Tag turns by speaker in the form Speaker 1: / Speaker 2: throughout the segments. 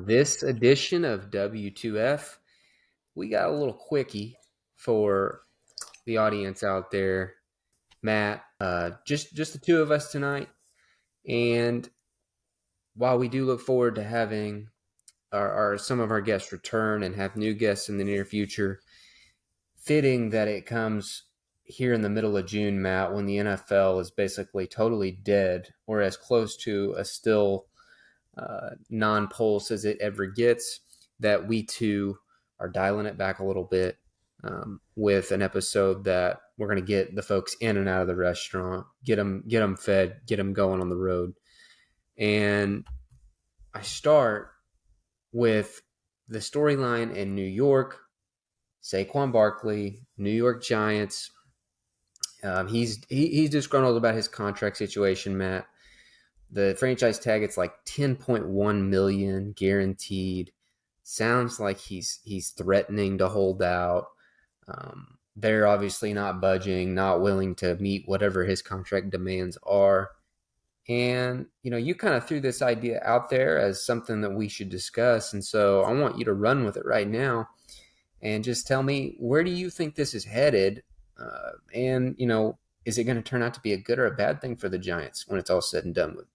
Speaker 1: On this edition of W2F, we got a little quickie for the audience out there. Matt, just the two of us tonight. And while we do look forward to having some of our guests return and have new guests in the near future, fitting that it comes here in the middle of June, Matt, when the NFL is basically totally dead or as close to a still non-pulse as it ever gets, that we too are dialing it back a little bit with an episode that we're going to get the folks in and out of the restaurant, get them fed, get them going on the road. And I start with the storyline in New York. Saquon Barkley, New York Giants. He's disgruntled about his contract situation, Matt. The franchise tag, it's like $10.1 million guaranteed. Sounds like he's threatening to hold out. They're obviously not budging, not willing to meet whatever his contract demands are. And, you kind of threw this idea out there as something that we should discuss. And so I want you to run with it right now and just tell me, where do you think this is headed? And, is it going to turn out to be a good or a bad thing for the Giants when it's all said and done with?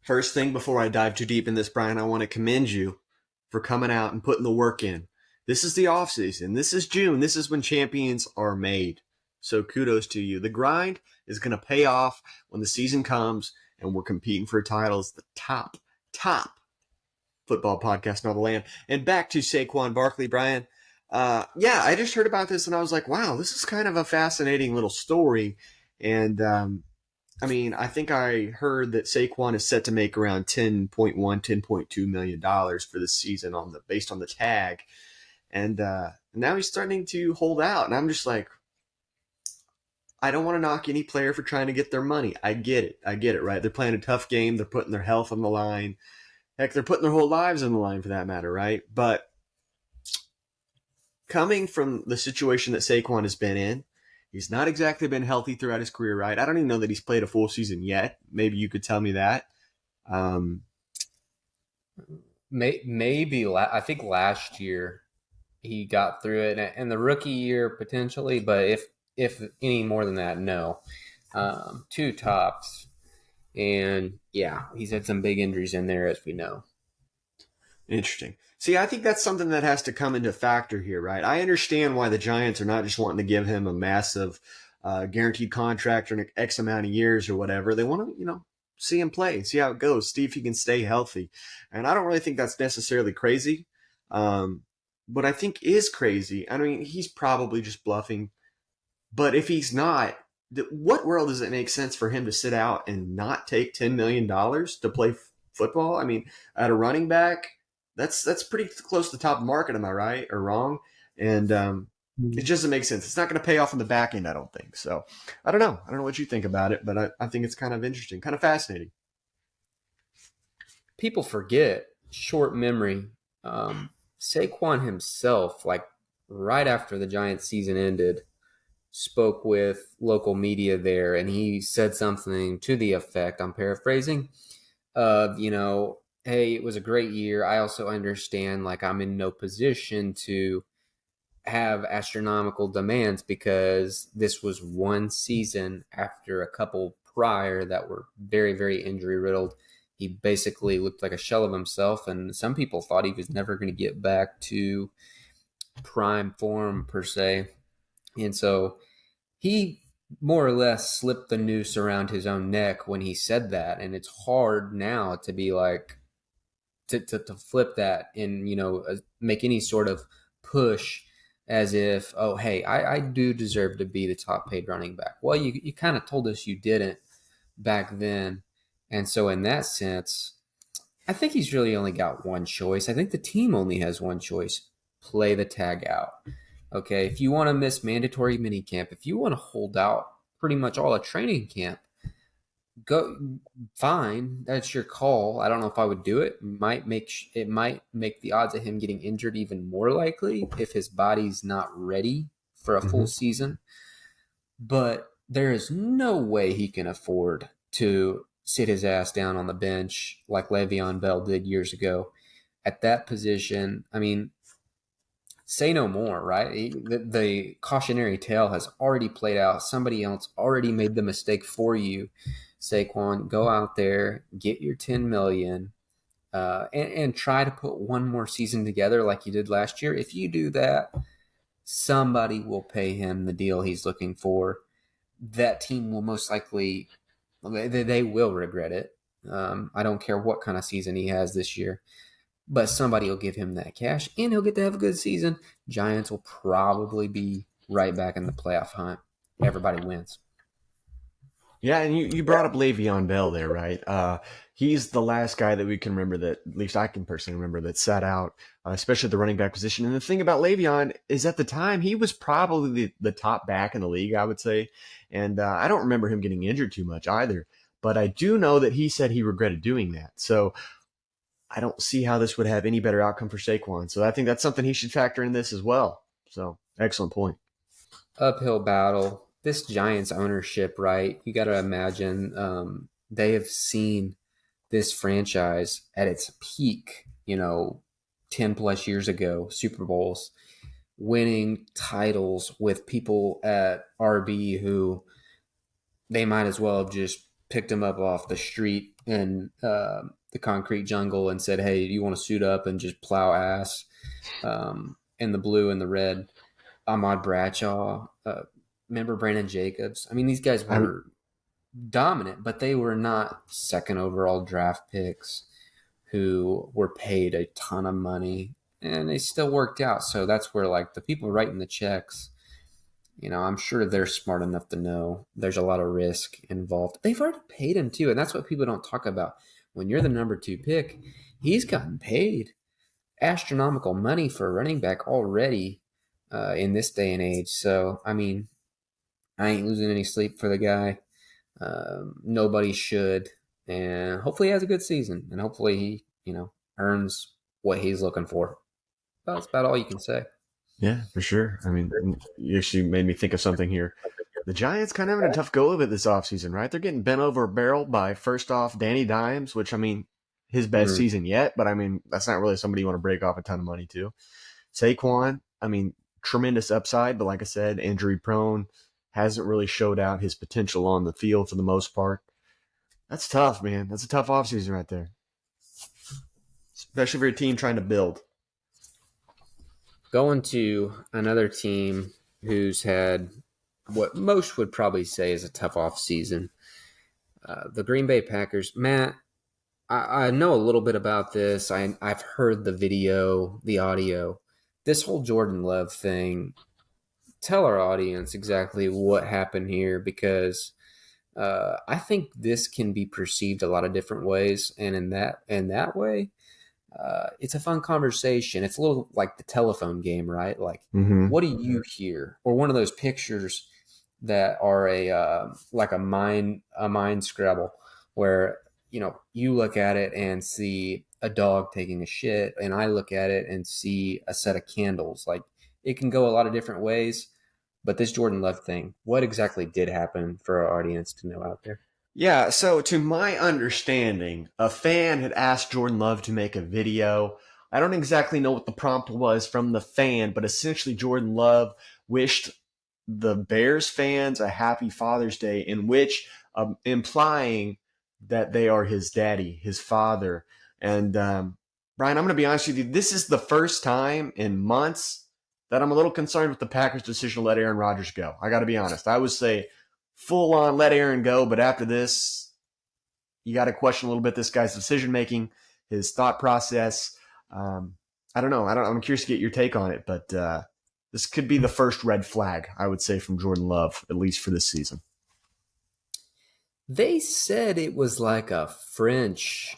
Speaker 2: First thing, before I dive too deep in this, Bryan, I want to commend you for coming out and putting the work in. This is the offseason. This is June. This is when champions are made. So kudos to you. The grind is going to pay off when the season comes and we're competing for titles. The top football podcast in all the land. And back to Saquon Barkley, Bryan. I just heard about this and I was like, wow, this is kind of a fascinating little story. And, I think I heard that Saquon is set to make around $10.2 million for this season based on the tag. And now he's starting to hold out. And I'm just like, I don't want to knock any player for trying to get their money. I get it, right? They're playing a tough game. They're putting their health on the line. Heck, they're putting their whole lives on the line for that matter, right? But coming from the situation that Saquon has been in, he's not exactly been healthy throughout his career, right? I don't even know that he's played a full season yet. Maybe you could tell me that.
Speaker 1: Maybe I think last year he got through it, and the rookie year potentially, but if any more than that, no. Two tops, and yeah, he's had some big injuries in there, as we know.
Speaker 2: Interesting. See, I think that's something that has to come into factor here, right? I understand why the Giants are not just wanting to give him a massive guaranteed contract or an X amount of years or whatever. They want to, see him play, see how it goes, see if he can stay healthy. And I don't really think that's necessarily crazy. What I think is crazy, he's probably just bluffing. But if he's not, what world does it make sense for him to sit out and not take $10 million to play football? At a running back, that's pretty close to the top market, am I right or wrong? And it just doesn't make sense. It's not going to pay off in the back end, I don't think. So I don't know. I don't know what you think about it, but I think it's kind of interesting, kind of fascinating.
Speaker 1: People forget, short memory, Saquon himself, like right after the Giants season ended, spoke with local media there, and he said something to the effect, I'm paraphrasing, of, hey, it was a great year. I also understand, like, I'm in no position to have astronomical demands because this was one season after a couple prior that were very, very injury riddled. He basically looked like a shell of himself, and some people thought he was never going to get back to prime form per se. And so he more or less slipped the noose around his own neck when he said that. And it's hard now to be like, to flip that and, make any sort of push as if, oh, hey, I do deserve to be the top paid running back. Well, you kind of told us you didn't back then. And so in that sense, I think he's really only got one choice. I think the team only has one choice: play the tag out. Okay, if you want to miss mandatory minicamp, if you want to hold out pretty much all of training camp, go fine. That's your call. I don't know if I would do it. It might make the odds of him getting injured even more likely if his body's not ready for a full season. But there is no way he can afford to sit his ass down on the bench like Le'Veon Bell did years ago. at that position, I mean, say no more, right? The cautionary tale has already played out. Somebody else already made the mistake for you. Saquon, go out there, get your 10 million, and try to put one more season together like you did last year. If you do that, somebody will pay him the deal he's looking for. That team will most likely, they will regret it. I don't care what kind of season he has this year, but somebody will give him that cash and he'll get to have a good season. Giants will probably be right back in the playoff hunt. Everybody wins.
Speaker 2: Yeah, and you brought up Le'Veon Bell there, right? He's the last guy that we can remember that, at least I can personally remember, that sat out, especially the running back position. And the thing about Le'Veon is at the time, he was probably the top back in the league, I would say. And I don't remember him getting injured too much either. But I do know that he said he regretted doing that. So I don't see how this would have any better outcome for Saquon. So I think that's something he should factor in this as well. So excellent point.
Speaker 1: Uphill battle. This Giants ownership, right? You got to imagine they have seen this franchise at its peak, 10 plus years ago, Super Bowls, winning titles with people at RB who they might as well have just picked him up off the street in the concrete jungle and said, "Hey, you want to suit up and just plow ass in the blue and the red?" Ahmad Bradshaw, remember Brandon Jacobs? I mean, these guys
Speaker 2: I,
Speaker 1: were dominant, but they were not second overall draft picks who were paid a ton of money, and they still worked out. So that's where like the people writing the checks, I'm sure they're smart enough to know there's a lot of risk involved. They've already paid him too, and that's what people don't talk about. When you're the number 2 pick, he's gotten paid astronomical money for a running back already in this day and age. So, I mean, I ain't losing any sleep for the guy. Nobody should. And hopefully he has a good season. And hopefully he, earns what he's looking for. That's about all you can say.
Speaker 2: yeah, for sure. I mean, you actually made me think of something here. The Giants kind of having a tough go of it this offseason, right? They're getting bent over a barrel by, first off, Danny Dimes, which, I mean, his best
Speaker 1: Mm.
Speaker 2: season yet, but I mean, that's not really somebody you want to break off a ton of money to. Saquon, I mean, tremendous upside, but like I said, injury prone, hasn't really showed out his potential on the field for the most part. That's tough, man. That's a tough offseason right there, especially for a team trying to build.
Speaker 1: Going to another team who's had what most would probably say is a tough off season. The Green Bay Packers. Matt, I know a little bit about this. I've heard the video, the audio. This whole Jordan Love thing. Tell our audience exactly what happened here because I think this can be perceived a lot of different ways, and in that way, it's a fun conversation. It's a little like the telephone game, right? Like,
Speaker 2: Mm-hmm.
Speaker 1: what do you hear? Or one of those pictures that are a like a mind scrabble, where you look at it and see a dog taking a shit, and I look at it and see a set of candles. Like, it can go a lot of different ways. But this Jordan Love thing, what exactly did happen for our audience to know out there?
Speaker 2: Yeah, so to my understanding, a fan had asked Jordan Love to make a video. I don't exactly know what the prompt was from the fan, but essentially Jordan Love wished the Bears fans a happy Father's Day, in which implying that they are his daddy, his father. And Brian, I'm going to be honest with you. This is the first time in months that I'm a little concerned with the Packers' decision to let Aaron Rodgers go. I got to be honest. I would say full on let Aaron go, but after this, you got to question a little bit this guy's decision making, his thought process. Um, I don't know. I'm curious to get your take on it, but this could be the first red flag, I would say, from Jordan Love, at least for this season.
Speaker 1: They said it was like a French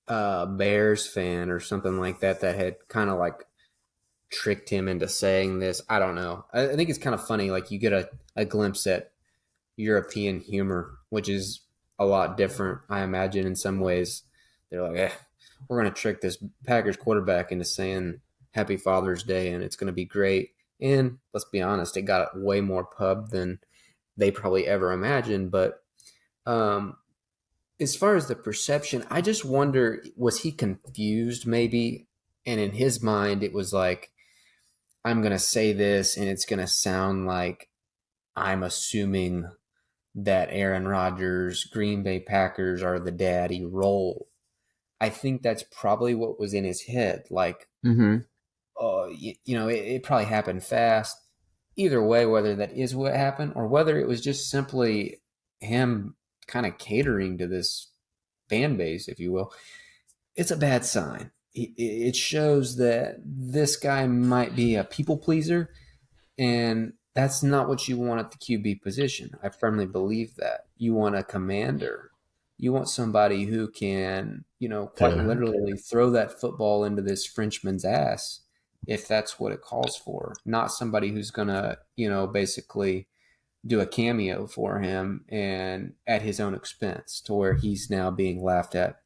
Speaker 1: Bears fan or something like that that had kind of like tricked him into saying this. I don't know. I think it's kind of funny. Like, you get a glimpse at European humor, which is a lot different, I imagine, in some ways. They're like, we're going to trick this Packers quarterback into saying Happy Father's Day and it's going to be great. And let's be honest, it got way more pub than they probably ever imagined. But um, as far as the perception, I just wonder, was he confused maybe? And in his mind, it was like, I'm going to say this and it's going to sound like I'm assuming that Aaron Rodgers, Green Bay Packers are the daddy role. I think that's probably what was in his head. Like,
Speaker 2: Mm-hmm.
Speaker 1: it probably happened fast. Either way, whether that is what happened or whether it was just simply him kind of catering to this fan base, if you will, it's a bad sign. It shows that this guy might be a people pleaser, and that's not what you want at the QB position. I firmly believe that. You want a commander. You want somebody who can, quite
Speaker 2: Yeah.
Speaker 1: literally throw that football into this Frenchman's ass if that's what it calls for. Not somebody who's going to, basically do a cameo for him and at his own expense to where he's now being laughed at.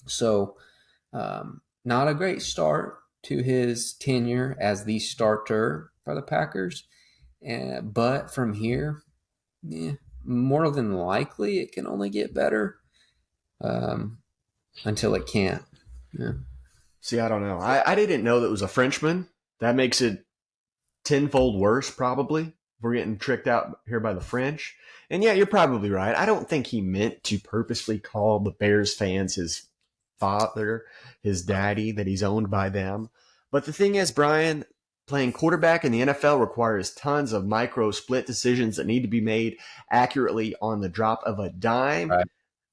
Speaker 1: So, not a great start to his tenure as the starter for the Packers. But from here, yeah, more than likely, it can only get better um, until it can't. Yeah.
Speaker 2: See, I don't know. I didn't know that was a Frenchman. That makes it tenfold worse, probably. We're getting tricked out here by the French. And yeah, you're probably right. I don't think he meant to purposely call the Bears fans his father, his daddy, that he's owned by them. But the thing is, Brian, playing quarterback in the NFL requires tons of micro split decisions that need to be made accurately on the drop of a dime.
Speaker 1: Right.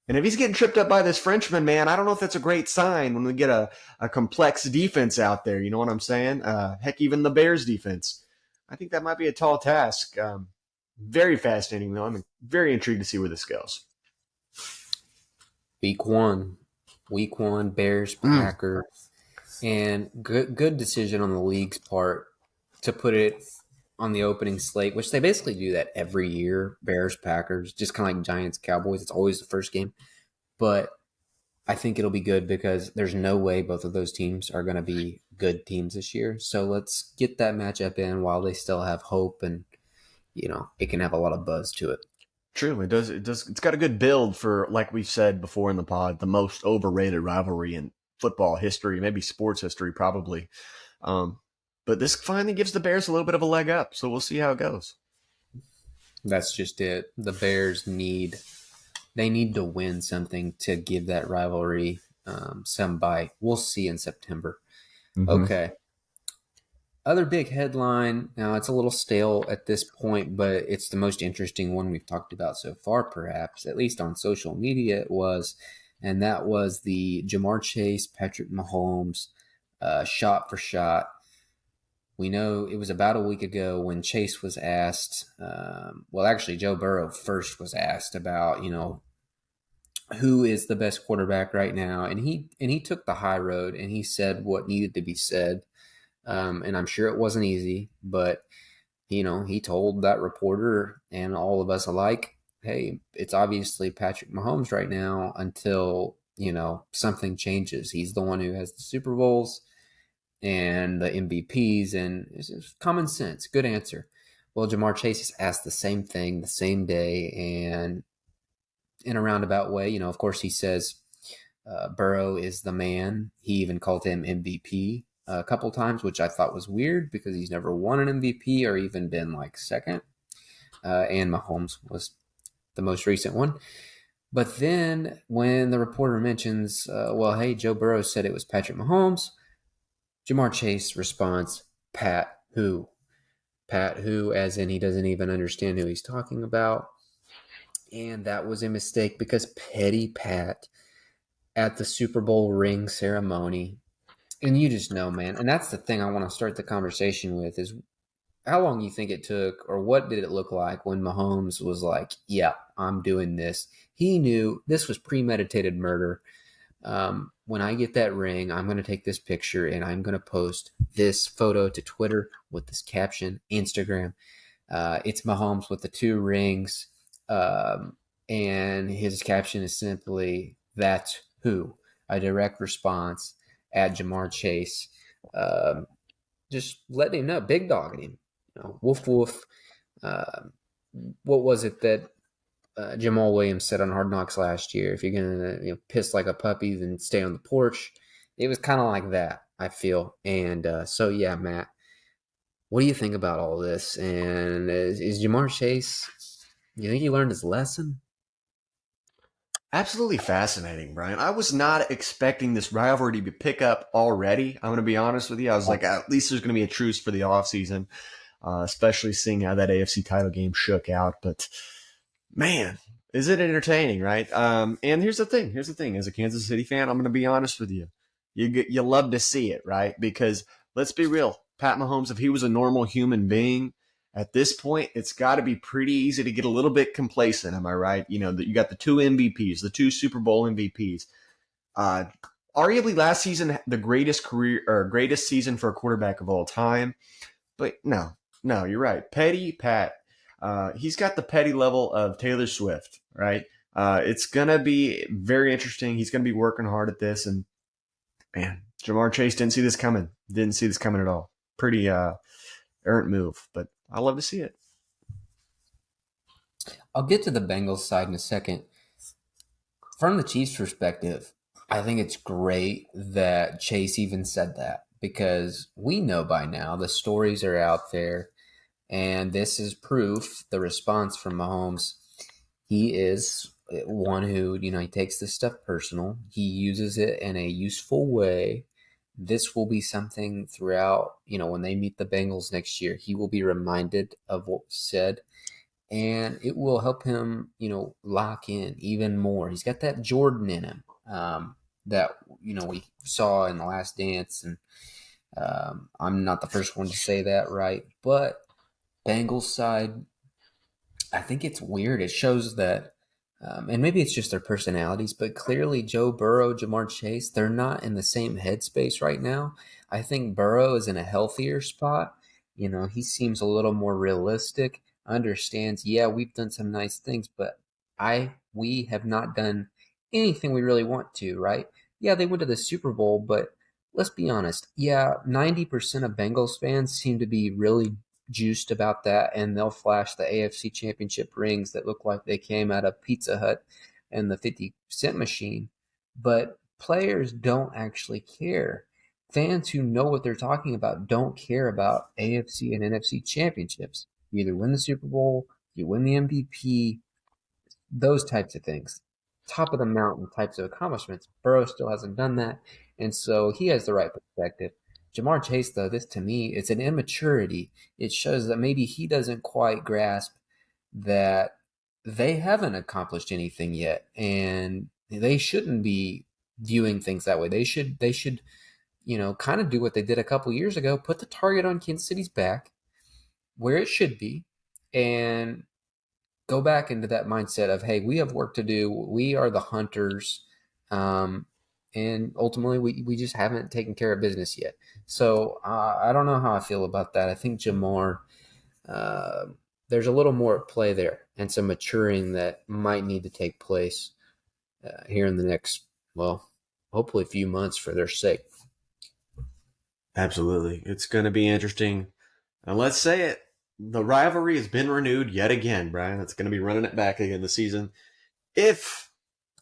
Speaker 2: And if he's getting tripped up by this Frenchman, man, I don't know if that's a great sign when we get a complex defense out there. You know what I'm saying? Heck, even the Bears defense. I think that might be a tall task. Very fascinating, though. I'm very intrigued to see where this goes.
Speaker 1: Week one, Bears,
Speaker 2: Mm.
Speaker 1: Packers, and good decision on the league's part to put it on the opening slate, which they basically do that every year. Bears, Packers, just kind of like Giants, Cowboys. It's always the first game, but I think it'll be good because there's no way both of those teams are going to be good teams this year. So let's get that matchup in while they still have hope, and it can have a lot of buzz to it.
Speaker 2: True, it does. It does. It's got a good build for, like we've said before in the pod, the most overrated rivalry in football history, maybe sports history, probably. Um, but this finally gives the Bears a little bit of a leg up, so we'll see how it goes.
Speaker 1: That's just it. The Bears need to win something to give that rivalry some bite. We'll see in September.
Speaker 2: Mm-hmm.
Speaker 1: Okay. Other big headline. Now it's a little stale at this point, but it's the most interesting one we've talked about so far, perhaps, at least on social media. It was, and that was the Jamar Chase, Patrick Mahomes, shot for shot. We know it was about a week ago when Chase was asked. Well, actually, Joe Burrow first was asked about, who is the best quarterback right now, and he took the high road and he said what needed to be said. And I'm sure it wasn't easy, but he told that reporter and all of us alike, hey, it's obviously Patrick Mahomes right now until, something changes. He's the one who has the Super Bowls and the MVPs, and it's just common sense. Good answer. Well, Jamar Chase has asked the same thing the same day, and in a roundabout way, of course, he says Burrow is the man. He even called him MVP a couple times, which I thought was weird because he's never won an MVP or even been like second. And Mahomes was the most recent one. But then when the reporter mentions, well, hey, Joe Burrow said it was Patrick Mahomes, Jamar Chase responds, Pat who? Pat who, as in he doesn't even understand who he's talking about. And that was a mistake because Petty Pat at the Super Bowl ring ceremony. And you just know, man. And that's the thing I want to start the conversation with is how long you think it took or what did it look like when Mahomes was like, yeah, I'm doing this. He knew this was premeditated murder. When I get that ring, I'm going to take this picture and I'm going to post this photo to Twitter with this caption, Instagram. It's Mahomes with the two rings. And his caption is simply, that's who, a direct response at Jamar Chase. Um, just letting him know, big dogging him. Woof woof. Uh, what was it that Jamal Williams said on Hard Knocks last year? If you're gonna piss like a puppy, then stay on the porch. It was kind of like that. I feel. And so, yeah, Matt, what do you think about all this? And is Jamar Chase, you think he learned his lesson?
Speaker 2: Absolutely fascinating, Brian. I was not expecting this rivalry to pick up already. I'm going to be honest with you. I was like, at least there's going to be a truce for the offseason, especially seeing how that AFC title game shook out. But man, is it entertaining, right? And here's the thing. Here's the thing. As a Kansas City fan, I'm going to be honest with you. You love to see it, right? Because let's be real. Pat Mahomes, if he was a normal human being, at this point, it's got to be pretty easy to get a little bit complacent. Am I right? You know that you got the two MVPs, the two Super Bowl MVPs. Uh, Arguably last season the greatest career or greatest season for a quarterback of all time. But no, you're right. Petty Pat, he's got the petty level of Taylor Swift, right? It's gonna be very interesting. He's gonna be working hard at this, and man, Jamar Chase didn't see this coming. Didn't see this coming at all. Pretty errant move, but I love to see it.
Speaker 1: I'll get to the Bengals side in a second. From the Chiefs' perspective, I think it's great that Chase even said that because we know by now the stories are out there, and this is proof the response from Mahomes. He is one who, he takes this stuff personal, he uses it in a useful way. This will be something throughout, when they meet the Bengals next year, he will be reminded of what was said and it will help him, lock in even more. He's got that Jordan in him that we saw in the Last Dance, and I'm not the first one to say that, right? But Bengals side, I think it's weird. It shows that, and maybe it's just their personalities, but clearly Joe Burrow, Jamar Chase, they're not in the same headspace right now. I think Burrow is in a healthier spot. He seems a little more realistic, understands, yeah, we've done some nice things, but we have not done anything we really want to, right? Yeah, they went to the Super Bowl, but let's be honest. Yeah, 90% of Bengals fans seem to be really juiced about that, and they'll flash the AFC Championship rings that look like they came out of Pizza Hut and the 50-cent machine. But players don't actually care. Fans who know what they're talking about don't care about AFC and NFC championships. You either win the Super Bowl, you win the MVP, those types of things. Top of the mountain types of accomplishments. Burrow still hasn't done that, and so he has the right perspective. Jamar Chase, though, this to me, it's an immaturity. It shows that maybe he doesn't quite grasp that they haven't accomplished anything yet, and they shouldn't be viewing things that way. They should, kind of do what they did a couple years ago, put the target on Kansas City's back where it should be, and go back into that mindset of, hey, we have work to do. We are the hunters. Um, and ultimately, we just haven't taken care of business yet. So I don't know how I feel about that. I think Jamar, uh, there's a little more at play there and some maturing that might need to take place here in the next, well, hopefully a few months for their sake.
Speaker 2: Absolutely, it's going to be interesting. And let's say it, the rivalry has been renewed yet again, Brian. It's going to be running it back again this season if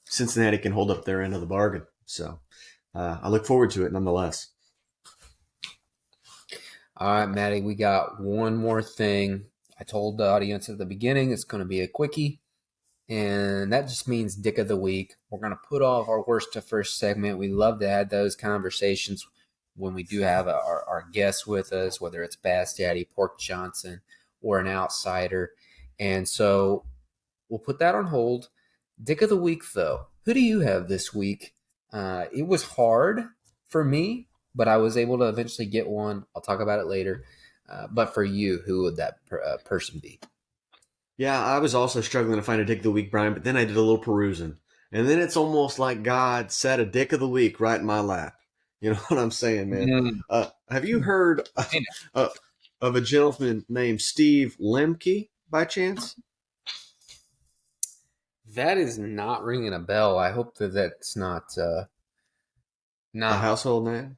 Speaker 2: Cincinnati can hold up their end of the bargain. So I look forward to it nonetheless.
Speaker 1: All right, Maddie, we got one more thing. I told the audience at the beginning it's going to be a quickie. And that just means Dick of the Week. We're going to put off our worst to first segment. We love to have those conversations when we do have our guests with us, whether it's Bass Daddy, Pork Johnson, or an outsider. And so we'll put that on hold. Dick of the Week, though. Who do you have this week? It was hard for me, but I was able to eventually get one. I'll talk about it later. But for you, who would that person be?
Speaker 2: Yeah, I was also struggling to find a dick of the week, Brian, but then I did a little perusing. And then it's almost like God set a dick of the week right in my lap. You know what I'm saying, man?
Speaker 1: Mm.
Speaker 2: Have you heard uh, of a gentleman named Steve Lemke by chance?
Speaker 1: That is not ringing a bell. I hope that that's
Speaker 2: A
Speaker 1: not
Speaker 2: household name?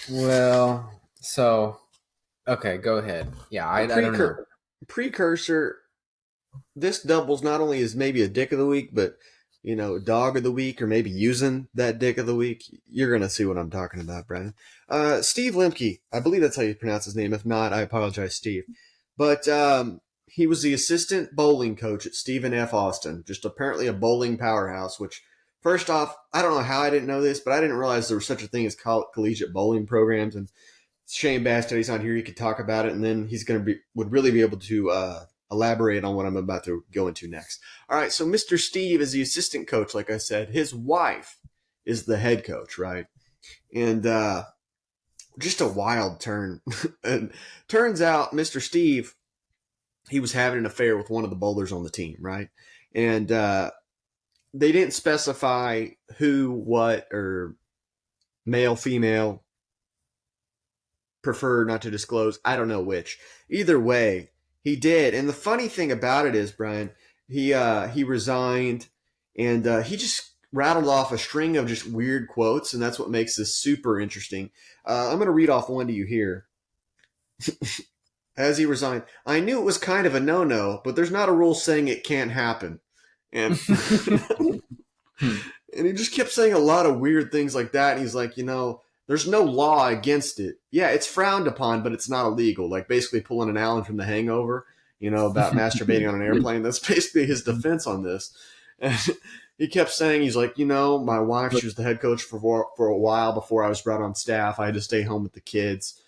Speaker 1: well. So okay, go ahead. Yeah,
Speaker 2: A
Speaker 1: I don't know.
Speaker 2: precursor. This doubles not only as maybe a dick of the week, but dog of the week or maybe using that dick of the week, you're going to see what I'm talking about, Brian. Steve Lemke, I believe that's how you pronounce his name. If not, I apologize, Steve. But he was the assistant bowling coach at Stephen F. Austin, just apparently a bowling powerhouse, which, first off, I don't know how I didn't know this, but I didn't realize there was such a thing as collegiate bowling programs. And Shane Bastetti's on here. He could talk about it, and then he's would really be able to elaborate on what I'm about to go into next. All right, so Mr. Steve is the assistant coach, like I said. His wife is the head coach, right? And just a wild turn. And turns out Mr. Steve, he was having an affair with one of the bowlers on the team, right? And they didn't specify who, what, or male, female, prefer not to disclose. I don't know which. Either way, he did. And the funny thing about it is, Brian, he resigned, and he just rattled off a string of just weird quotes, and that's what makes this super interesting. I'm going to read off one to you here. As he resigned, I knew it was kind of a no-no, but there's not a rule saying it can't happen. And and he just kept saying a lot of weird things like that. And he's like, there's no law against it. Yeah, it's frowned upon, but it's not illegal. Like basically pulling an Alan from The Hangover, about masturbating on an airplane. That's basically his defense on this. And he kept saying, he's like, my wife, she was the head coach for a while before I was brought on staff. I had to stay home with the kids.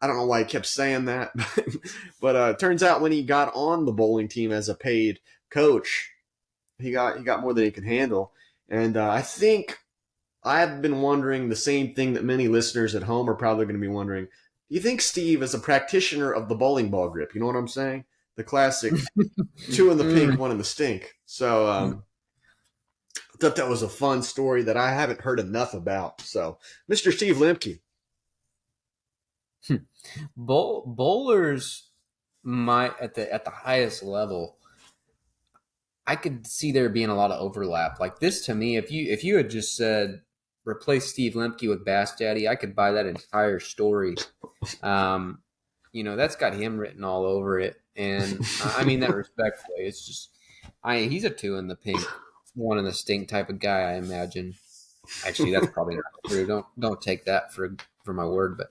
Speaker 2: I don't know why he kept saying that, but it turns out when he got on the bowling team as a paid coach, he got more than he could handle. And I think I've been wondering the same thing that many listeners at home are probably going to be wondering. Do you think Steve is a practitioner of the bowling ball grip? You know what I'm saying? The classic 2 in the pink, 1 in the stink. So I thought that was a fun story that I haven't heard enough about. So, Mr. Steve Lemke.
Speaker 1: Bowlers might at the highest level, I could see there being a lot of overlap. Like this to me, if you had just said replace Steve Lemke with Bass Daddy, I could buy that entire story. That's got him written all over it, and I mean that respectfully. It's just, he's a 2 in the pink, 1 in the stink type of guy, I imagine. Actually, that's probably not true. Don't take that for my word, but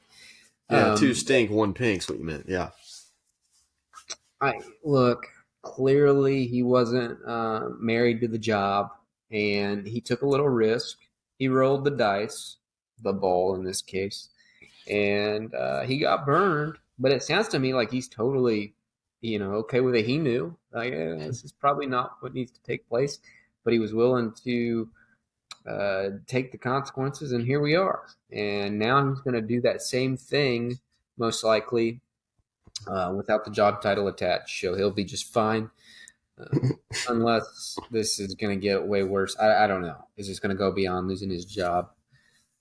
Speaker 2: yeah, 2 stink, 1 pink's what you meant. Yeah.
Speaker 1: Look, clearly he wasn't married to the job, and he took a little risk. He rolled the dice, the ball in this case, and he got burned. But it sounds to me like he's totally, okay with it. He knew, like, this is probably not what needs to take place, but he was willing to take the consequences, and here we are. And now he's going to do that same thing, most likely, without the job title attached. So he'll be just fine, unless this is going to get way worse. I don't know. Is this going to go beyond losing his job?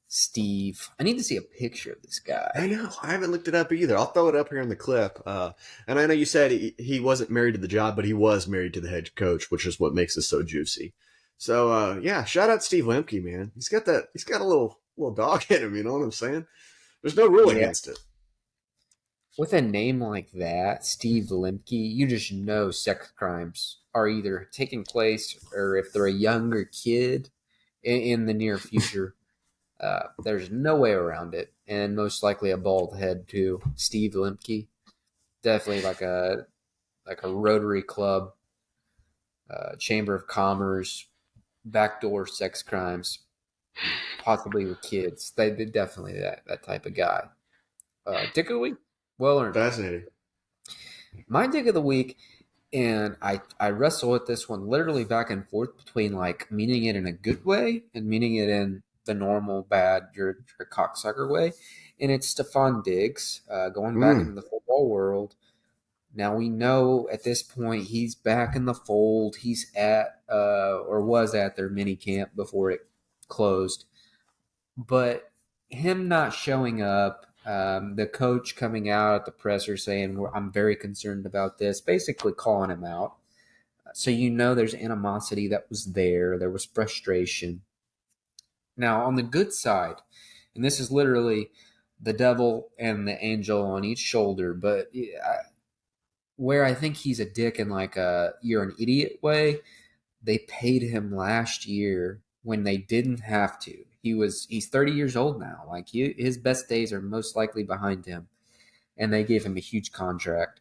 Speaker 1: Steve, I need to see a picture of this guy.
Speaker 2: I know. I haven't looked it up either. I'll throw it up here in the clip. And I know you said he wasn't married to the job, but he was married to the head coach, which is what makes this so juicy. So yeah, shout out Steve Lemke, man. He's got a little dog in him. You know what I'm saying? There's no rule against it.
Speaker 1: With a name like that, Steve Lemke, you just know sex crimes are either taking place, or if they're a younger kid in the near future. There's no way around it, and most likely a bald head too. Steve Lemke, definitely like a Rotary Club, Chamber of Commerce, backdoor sex crimes, possibly with kids. They definitely that type of guy. Dick of the week, well earned.
Speaker 2: Fascinating.
Speaker 1: My dick of the week, and I wrestle with this one literally back and forth between like meaning it in a good way and meaning it in the normal bad you're a cocksucker way, and it's Stephon Diggs going back into the football world. Now we know at this point he's back in the fold. He's at or was at their mini camp before it closed, but him not showing up, the coach coming out at the presser saying, I'm very concerned about this, basically calling him out. So there's animosity that was there. There was frustration. Now, on the good side, and this is literally the devil and the angel on each shoulder, but where I think he's a dick in like a you're an idiot way, they paid him last year when they didn't have to. He's 30 years old now. Like his best days are most likely behind him, and they gave him a huge contract.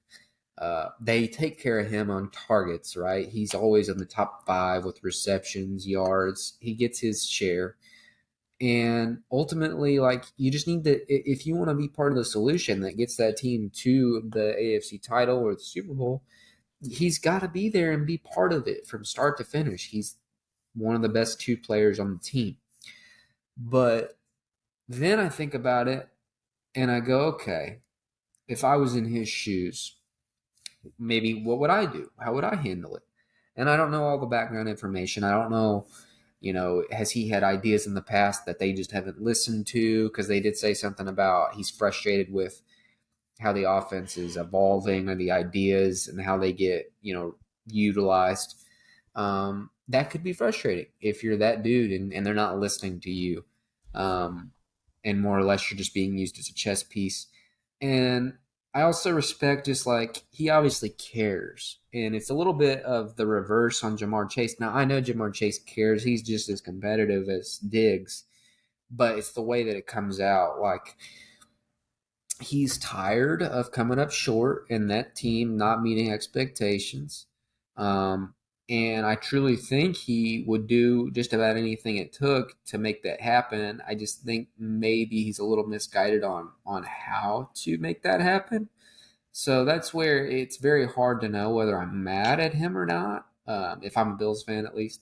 Speaker 1: They take care of him on targets, right? He's always in the top 5 with receptions, yards. He gets his share. And ultimately, like, you just need to, if you want to be part of the solution that gets that team to the AFC title or the Super Bowl, he's got to be there and be part of it from start to finish. He's one of the best 2 players on the team. But then I think about it and I go, okay, if I was in his shoes, maybe what would I do? How would I handle it? And I don't know all the background information. I don't know, has he had ideas in the past that they just haven't listened to? Because they did say something about he's frustrated with how the offense is evolving or the ideas and how they get, utilized. That could be frustrating if you're that dude and they're not listening to you. And more or less you're just being used as a chess piece. And I also respect just like he obviously cares. And it's a little bit of the reverse on Jamar Chase. Now, I know Jamar Chase cares. He's just as competitive as Diggs. But it's the way that it comes out. Like, he's tired of coming up short and that team not meeting expectations. And I truly think he would do just about anything it took to make that happen. I just think maybe he's a little misguided on how to make that happen. So that's where it's very hard to know whether I'm mad at him or not, if I'm a Bills fan at least.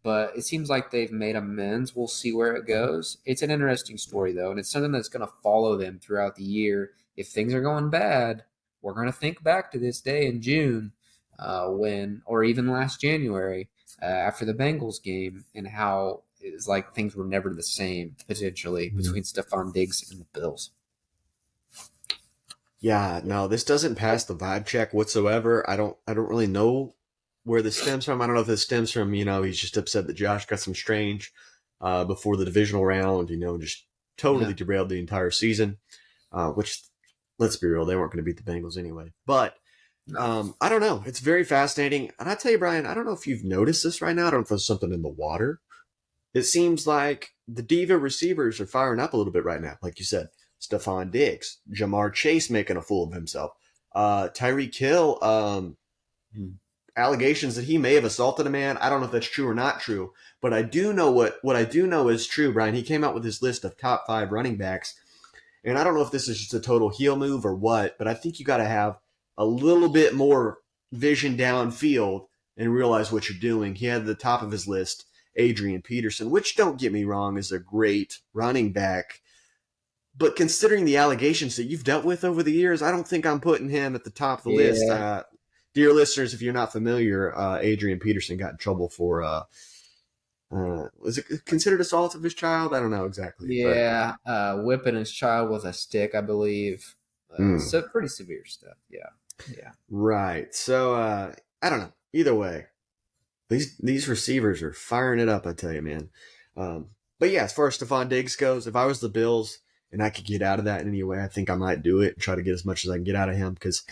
Speaker 1: But it seems like they've made amends. We'll see where it goes. It's an interesting story, though, and it's something that's going to follow them throughout the year. If things are going bad, we're going to think back to this day in June, or even last January, after the Bengals game, and how it's like things were never the same potentially between Stephon Diggs and the Bills.
Speaker 2: Yeah, no, this doesn't pass the vibe check whatsoever. I don't really know where this stems from. I don't know if this stems from, he's just upset that Josh got some strange before the divisional round, just totally derailed the entire season, which, let's be real, they weren't going to beat the Bengals anyway. But I don't know. It's very fascinating. And I tell you, Brian, I don't know if you've noticed this right now. I don't know if there's something in the water. It seems like the diva receivers are firing up a little bit right now. Like you said, Stephon Diggs, Jamar Chase making a fool of himself. Tyreek Hill, allegations that he may have assaulted a man. I don't know if that's true or not true, but I do know what I do know is true, Brian. He came out with his list of top 5 running backs, and I don't know if this is just a total heel move or what, but I think you got to have a little bit more vision downfield and realize what you're doing. He had at the top of his list Adrian Peterson, which, don't get me wrong, is a great running back. But considering the allegations that you've dealt with over the years, I don't think I'm putting him at the top of the list. Dear listeners, if you're not familiar, Adrian Peterson got in trouble for, was it considered assault of his child? I don't know exactly.
Speaker 1: Yeah, whipping his child with a stick, I believe. So pretty severe stuff. Yeah.
Speaker 2: Right. So I don't know. Either way, these receivers are firing it up. I tell you, man. But yeah, as far as Stephon Diggs goes, if I was the Bills and I could get out of that in any way, I think I might do it and try to get as much as I can get out of him because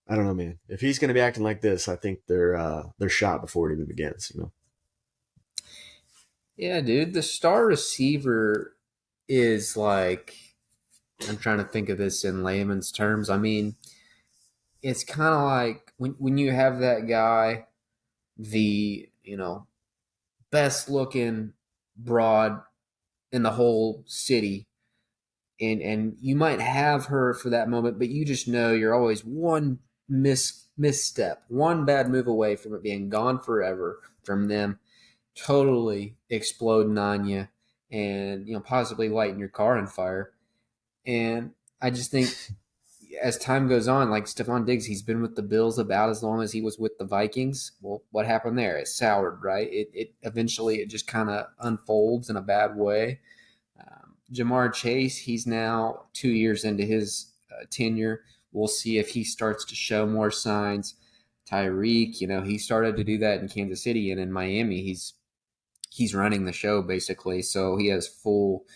Speaker 2: I don't know, man. If he's going to be acting like this, I think they're shot before it even begins.
Speaker 1: Yeah, dude. The star receiver is like, I'm trying to think of this in layman's terms. I mean, it's kind of like when you have that guy, the best looking broad in the whole city, and you might have her for that moment, but you just know you're always one misstep, one bad move away from it being gone forever, from them totally exploding on you and possibly lighting your car on fire. And I just think as time goes on, like Stephon Diggs, he's been with the Bills about as long as he was with the Vikings. Well, what happened there? It soured, right? It eventually it just kind of unfolds in a bad way. Jamar Chase, he's now 2 years into his tenure. We'll see if he starts to show more signs. Tyreek, he started to do that in Kansas City, and in Miami, he's running the show basically. So he has full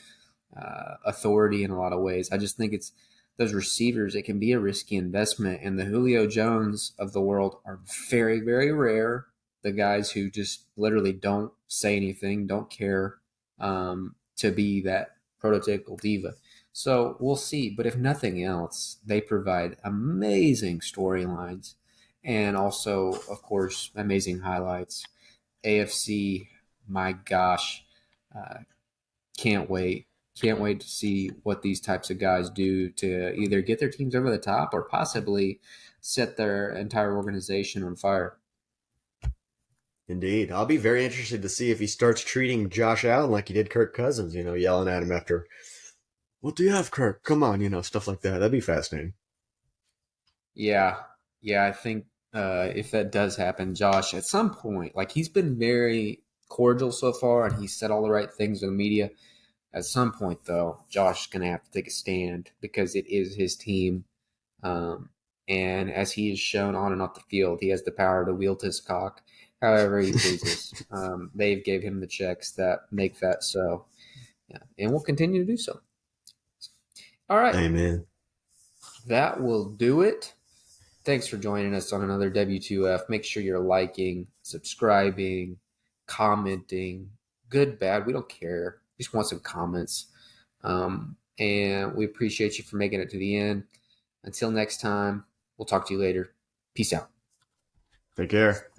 Speaker 1: authority in a lot of ways. I just think it's those receivers. It can be a risky investment, and the Julio Jones of the world are very, very rare. the guys who just literally don't say anything, don't care, to be that prototypical diva. So we'll see. But if nothing else, they provide amazing storylines and also, of course, amazing highlights. AFC, my gosh, uh, can't wait. Can't wait to see what these types of guys do to either get their teams over the top or possibly set their entire organization on fire.
Speaker 2: Indeed. I'll be very interested to see if he starts treating Josh Allen like he did Kirk Cousins, yelling at him after, "What do you have, Kirk? Come on," stuff like that. That'd be fascinating.
Speaker 1: Yeah, yeah, I think if that does happen, Josh, at some point, like he's been very cordial so far and he said all the right things to the media. At some point, though, Josh is going to have to take a stand because it is his team. Um, and as he has shown on and off the field, he has the power to wield his cock however he pleases. They've gave him the checks that make that so. Yeah, and will continue to do so. All right,
Speaker 2: Amen.
Speaker 1: that will do it. Thanks for joining us on another W2F. Make sure you're liking, subscribing, commenting. Good, bad, we don't care. We just want some comments. And we appreciate you for making it to the end. Until next time, we'll talk to you later. Peace out.
Speaker 2: Take care.